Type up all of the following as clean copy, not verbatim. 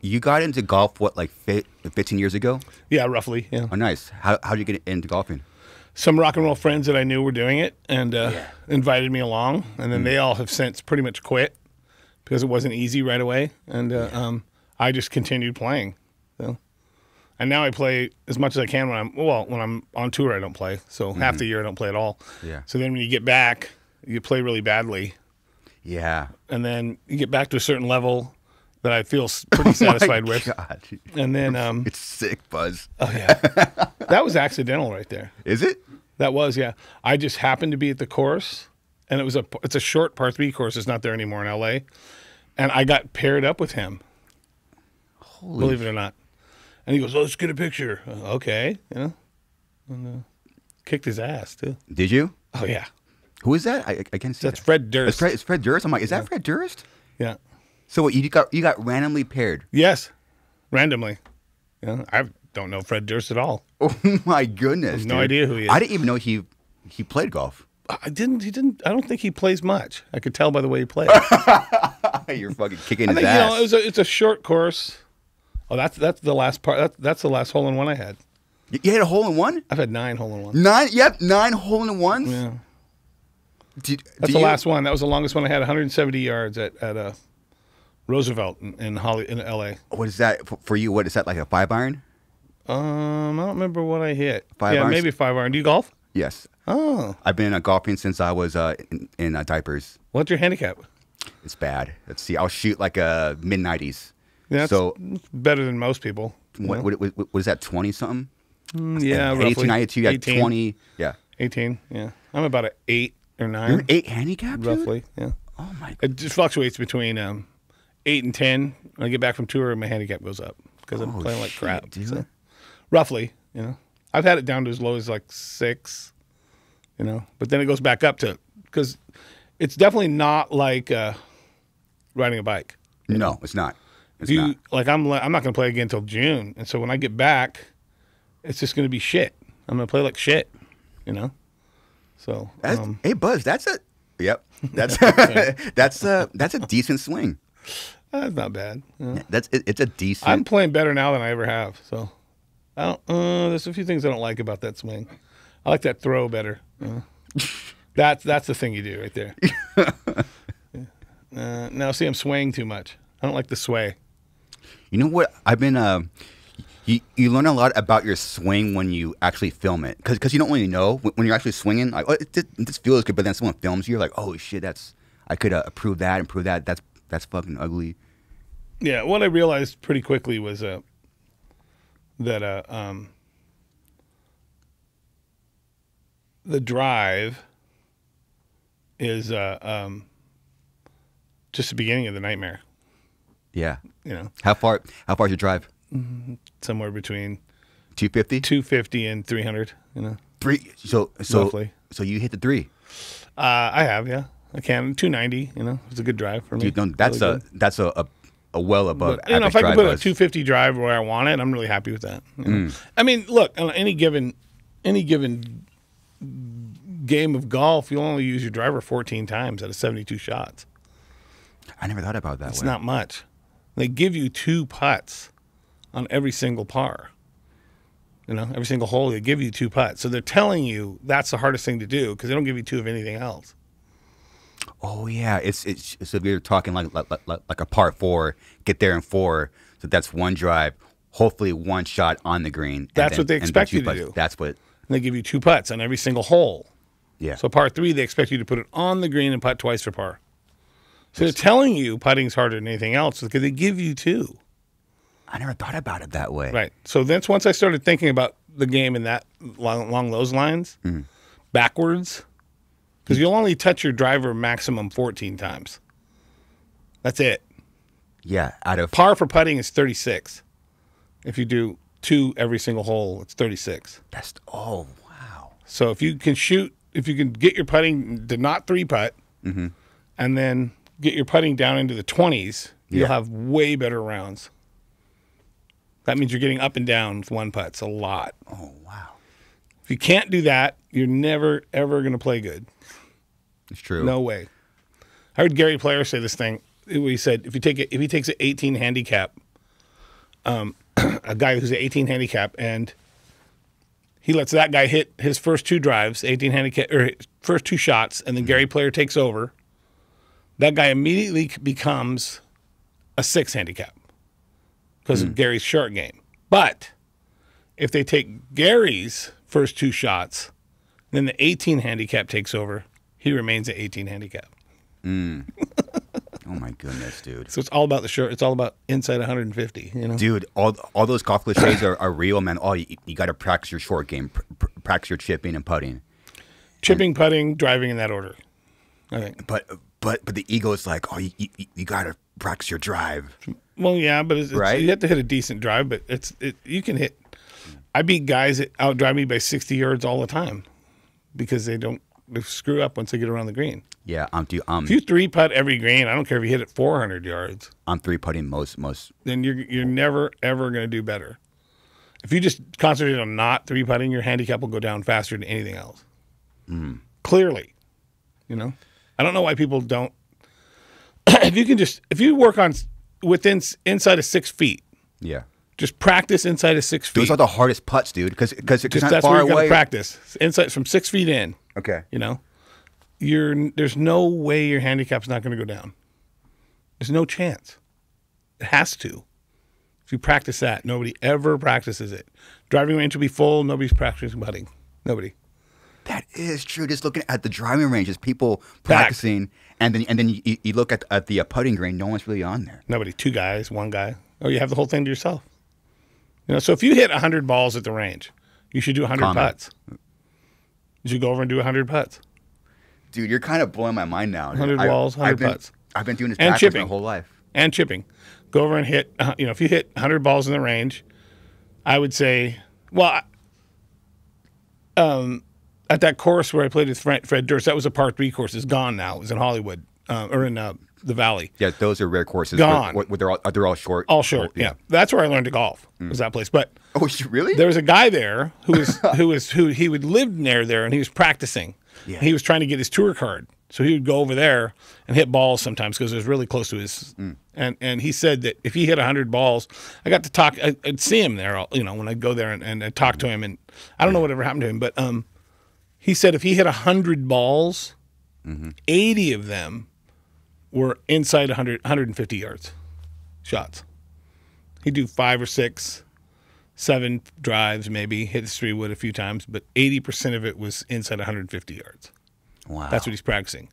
You got into golf, what, like 15 years ago? Yeah, roughly. Yeah. Oh, nice. How did you get into golfing? Some rock and roll friends that I knew were doing it and invited me along, and then they all have since pretty much quit because it wasn't easy right away, and I just continued playing. So. And now I play as much as I can when I'm on tour. I don't play, so half the year I don't play at all. Yeah. So then when you get back, you play really badly. Yeah. And then you get back to a certain level that I feel pretty satisfied with. God. And then It's sick, Buzz. oh yeah, that was accidental right there. Is it? That was, yeah. I just happened to be at the course, and it's a short par 3 course. It's not there anymore in L.A. And I got paired up with him. Believe it or not. And he goes, "Oh, let's get a picture." Okay, and kicked his ass too. Did you? Oh yeah. Who is that? I can't see. That's Fred Durst. It's Fred Durst. I'm like, is that Fred Durst? Yeah. So what, you got randomly paired? Yes, randomly. I don't know Fred Durst at all. Oh my goodness! I have no idea who he is. I didn't even know he played golf. He didn't. I don't think he plays much. I could tell by the way he played. You're fucking kicking I his think ass. it's a short course. Oh, that's the last part. That's the last hole in one I had. You had a hole in one? I've had 9 hole in ones. 9? Yep, 9 hole in ones. Yeah. That's the last one. That was the longest one I had. 170 yards at Roosevelt in L.A. What is that for you? What is that, like a 5-iron? I don't remember what I hit. 5 yeah, irons? maybe 5-iron. Do you golf? Yes. Oh. I've been golfing since I was in diapers. What's your handicap? It's bad. Let's see. I'll shoot like a mid-90s. Yeah, so better than most people. What is that, 20-something? Yeah, roughly. 18, 92, yeah, 18. 20. Yeah. 18, yeah. I'm about an 8 or 9. You're an 8 handicap, dude? Roughly, yeah. Oh, my God. It just fluctuates between 8 and 10. When I get back from tour, my handicap goes up because I'm playing like crap. Dude. So, roughly, I've had it down to as low as like 6, but then it goes back up to, because it's definitely not like riding a bike. No, it's not. It's not. Like I'm not going to play again until June, and so when I get back, it's just going to be shit. I'm going to play like shit, So hey, Buzz, that's a yep. That's that's a decent swing. That's not bad. Yeah. It's a decent. I'm playing better now than I ever have. So I don't. There's a few things I don't like about that swing. I like that throw better. That's the thing you do right there. Now see, I'm swaying too much. I don't like the sway. You know what? I've been. You learn a lot about your swing when you actually film it, because you don't really know when you're actually swinging. Like, oh, this feels good, but then someone films you, you're like, oh shit, I could improve that. That's fucking ugly. Yeah, what I realized pretty quickly was that the drive is just the beginning of the nightmare. Yeah. How far is your drive? Somewhere between 250? 250 and 300, 3. So roughly. So you hit the 3. I have, yeah. I can. 290, it's a good drive for me. Dude, no, that's really that's a well above but, average if I can drive put a buzz. 250 drive where I want it, I'm really happy with that. I mean, look, on any given game of golf, you'll only use your driver 14 times out of 72 shots. I never thought about that. It's not much. They give you 2 putts on every single par. Every single hole, they give you 2 putts. So they're telling you that's the hardest thing to do because they don't give you 2 of anything else. Oh yeah, it's so we're talking like a par 4, get there in 4. So that's 1 drive, hopefully 1 shot on the green. That's what they expect you to do. That's what. And they give you 2 putts on every single hole. Yeah. So par 3, they expect you to put it on the green and putt twice for par. So they're telling you putting's harder than anything else because they give you 2. I never thought about it that way. Right. So that's once I started thinking about the game in that along those lines, backwards, because you'll only touch your driver maximum 14 times. That's it. Yeah. Out of par for putting is 36. If you do 2 every single hole, it's 36. Oh wow. So if you can get your putting to not 3-putt, and then get your putting down into the 20s, you'll have way better rounds. That means you're getting up and down with 1 putt. It's a lot. Oh, wow. If you can't do that, you're never, ever going to play good. It's true. No way. I heard Gary Player say this thing. He said if he takes an 18 handicap a guy who's an 18 handicap, and he lets that guy hit his first 2 drives, 18 handicap, or first 2 shots, and then Gary Player takes over. That guy immediately becomes a 6 handicap because of Gary's short game. But if they take Gary's first 2 shots, then the 18 handicap takes over, he remains at 18 handicap. Oh my goodness, dude. So it's all about the short. It's all about inside 150. You know, Dude, all those golf cliches are real, man. Oh, you got to practice your short game, practice your chipping and putting. chipping, putting, driving in that order, I think. But the ego is like, oh, you got to practice your drive. Well, yeah, but it's, Right? you have to hit a decent drive. But you can hit. I beat guys that outdrive me by 60 yards all the time because they screw up once they get around the green. Yeah, If you 3-putt every green, I don't care if you hit it 400 yards. I'm 3-putting most. Then you're never ever going to do better. If you just concentrate on not 3-putting, your handicap will go down faster than anything else. Clearly, you know. I don't know why people don't. if you work on inside of 6 feet, Yeah. just practice inside of 6 feet. Those are the hardest putts, dude, because it's not That's far where you got away. to practice inside from 6 feet in. Okay. You know, there's no way your handicap's not going to go down. There's no chance. It has to. If you practice that, nobody ever practices it. Driving range will be full. Nobody's practicing putting. Nobody. That is true. Just looking at the driving ranges, people practicing, and then you look at the putting green. No one's really on there. Nobody. 2 guys, 1 guy. Oh, you have the whole thing to yourself. You know. So if you hit 100 balls at the range, you should do 100 putts. You should go over and do 100 putts. Dude, you're kind of blowing my mind now. 100 balls, 100 putts. I've been doing this And backwards chipping. my whole life. And chipping. Go over and hit, if you hit 100 balls in the range, I would say, well, at that course where I played with Fred Durst, that was a par 3 course. It's gone now. It was in Hollywood, or in the Valley. Yeah, those are rare courses. Gone. They're all short. All short, yeah. That's where I learned to golf, was that place. But Oh, really? there was a guy there who he would live near there, and he was practicing. Yeah. He was trying to get his tour card. So he would go over there and hit balls sometimes because it was really close to his. And he said that if he hit 100 balls, I got to talk. I'd see him there, when I'd go there and I'd talk to him. And I don't know whatever happened to him, but he said if he hit 100 balls, 80 of them were inside 150 yards shots. He'd do 5 or 6, 7 drives maybe, hit his 3-wood a few times, but 80% of it was inside 150 yards. Wow. That's what he's practicing.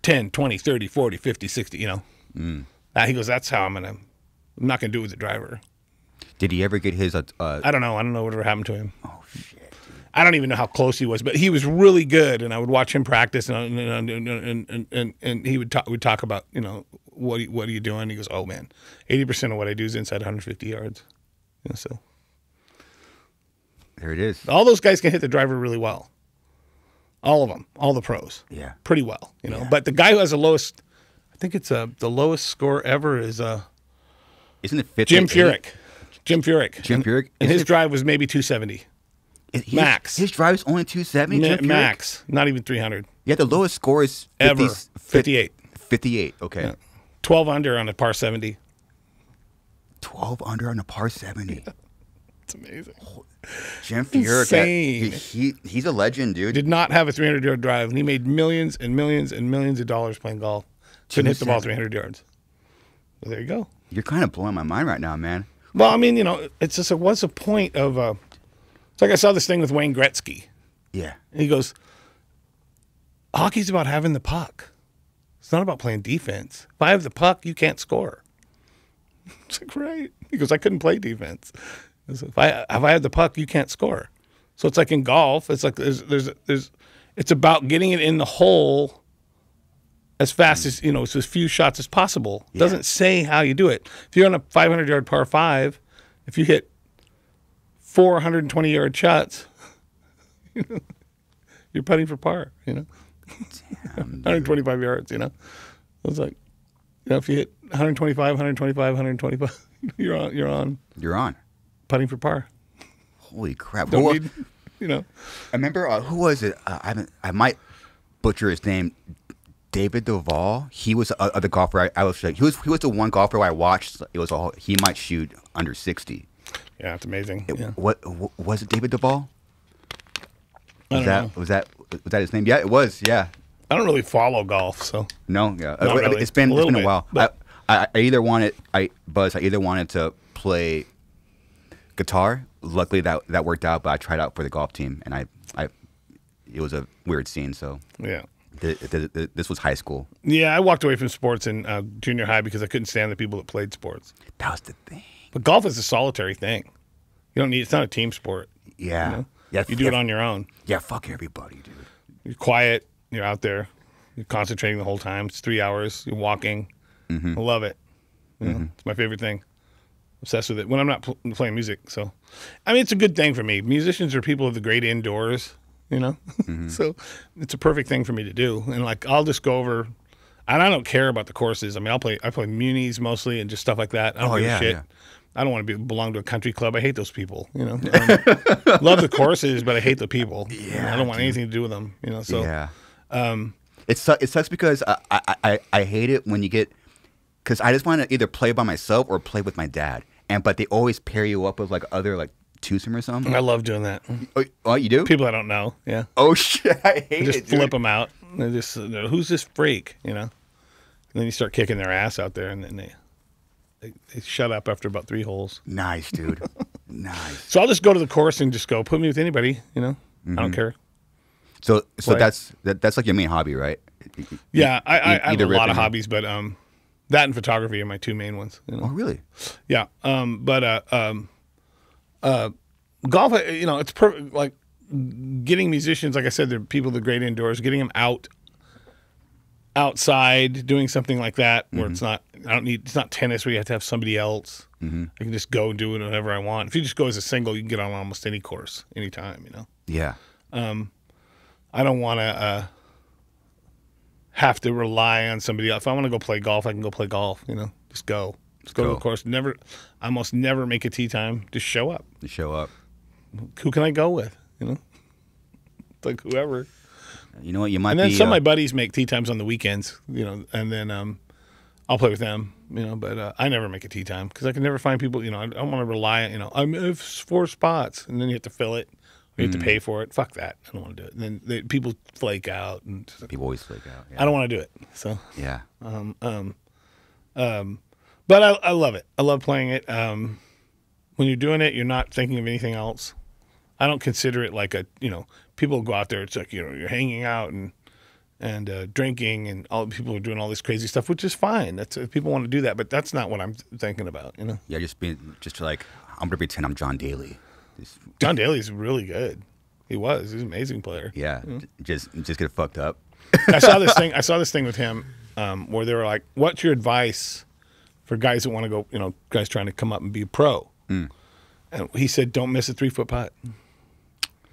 10, 20, 30, 40, 50, 60, He goes, that's how I'm not going to do it with the driver. Did he ever get his? I don't know. I don't know whatever happened to him. Oh shit. Dude. I don't even know how close he was, but he was really good, and I would watch him practice, and he would talk about, what are you doing? He goes, oh man, 80% of what I do is inside 150 yards. So There it is. all those guys can hit the driver really well. All of them, all the pros. Yeah. Pretty well, Yeah. But the guy who has the lowest, I think it's the lowest score ever is Isn't it 50? Jim Furyk. Jim Furyk. Jim Furyk? And Is his it- drive was maybe 270. Max. His drive's only 270. Jim Furyk? Max. Not even 300. Yeah, the lowest score is 50, Ever. 58. 58. Okay. Yeah. 12 under on a par 70. 12 under on a par 70. It's amazing. Jim Furyk. Insane. He's a legend, dude. Did not have a 300-yard drive, and he made millions and millions and millions of dollars playing golf. Couldn't hit the ball 300 yards. So there you go. You're kind of blowing my mind right now, man. Well, I mean, it's just what's the point of it's like I saw this thing with Wayne Gretzky. Yeah. And he goes, hockey's about having the puck. It's not about playing defense. If I have the puck, you can't score. It's like, right. He goes, I couldn't play defense. He goes, if I have the puck, you can't score. So it's like in golf, it's like it's about getting it in the hole as fast as, it's as few shots as possible. It doesn't say how you do it. If you're on a 500-yard par 5, if you hit 420-yard shots, you're putting for par, Damn, 125 yards, It's like, if you hit 125, you're on putting for par. Holy crap. Don't need, I remember, who was it? I might butcher his name. David Duval, he was the other golfer I was like, he was the one golfer I watched. It was all he might shoot under 60. Yeah, it's amazing. What was it? David Duval? Was that his name? Yeah, it was. Yeah. I don't really follow golf, so No, yeah. Not really. It's been a bit, while. but- I either wanted to play guitar. Luckily that worked out, but I tried out for the golf team, and it was a weird scene. So yeah. this was high school. Yeah, I walked away from sports in junior high because I couldn't stand the people that played sports. That was the thing. But golf is a solitary thing. You don't need. It's not a team sport. Yeah. You know? Yeah. You do it on your own. Yeah. Fuck everybody, dude. You're quiet. You're out there. You're concentrating the whole time. It's 3 hours. You're walking. I love it. You know, it's my favorite thing. Obsessed with it when I'm not playing music. So, I mean, it's a good thing for me. Musicians are people of the great indoors. You know, so it's a perfect thing for me to do. And like, I'll just go over, and I don't care about the courses. I mean, I play munis mostly and just stuff like that. I don't give a shit. Yeah. I don't want to belong to a country club. I hate those people. You know, love the courses, but I hate the people. Yeah, I don't want anything to do with them. You know, so yeah. It sucks because I hate it when you get, because I just want to either play by myself or play with my dad, but they always pair you up with like other like twosome or something. I love doing that. Oh, you do? People I don't know. Yeah. Oh shit! I hate Just it. flip them out. They just who's this freak? You know. And then you start kicking their ass out there, and then they shut up after about 3 holes. Nice, dude. Nice. So I'll just go to the course and just go put me with anybody. You know, I don't care. So Play. that's like your main hobby, right? Yeah, I have a lot of ripping- hobbies, but that and photography are my 2 main ones. You know? Oh, really? Yeah. Golf, you know, it's perfect. Like getting musicians, like I said, they're people that are great indoors. Getting them outside, doing something like that where it's not. It's not tennis where you have to have somebody else. I can just go and do it whenever I want. If you just go as a single, you can get on almost any course, anytime. You know. Yeah. I don't want to have to rely on somebody else. If I want to go play golf, I can go play golf. You know, just go. Just go to the course. Almost never make a tee time. Just show up. You show up. Who can I go with? You know, it's like whoever. You know what? You might. And then be, some of my buddies make tee times on the weekends. You know, and then I'll play with them. You know, but I never make a tee time because I can never find people. You know, I don't want to rely. You know, I have 4 spots, and then you have to fill it. You have to pay for it. Fuck that. I don't want to do it. And then people flake out, and People always flake out. Yeah. I don't want to do it. So, Yeah. but I love it. I love playing it. When you're doing it, you're not thinking of anything else. I don't consider it like people go out there. It's like, you're hanging out and drinking, and all people are doing all this crazy stuff, which is fine. That's people want to do that, but that's not what I'm thinking about. You know, Yeah. Just like I'm gonna pretend I'm John Daly. John Daly's really good. He's an amazing player. Yeah. Just get fucked up. I saw this thing with him where they were like, "What's your advice for guys that want to go? Guys trying to come up and be a pro?" And he said, "Don't miss a 3-foot putt."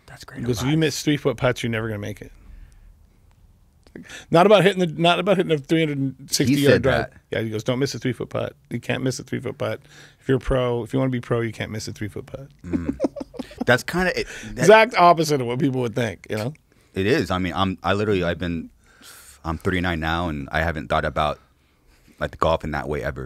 That's great. Because if you miss 3-foot putts, you're never going to make it. Not about hitting a 360-yard drive. that. Yeah, he goes, "Don't miss a 3-foot putt. You can't miss a 3-foot putt. If you're a pro, if you want to be pro, you can't miss a 3-foot putt." That's kind of it. Exact opposite of what people would think. You know. It is. I mean, I'm 39 now, and I haven't thought about like the golf in that way ever.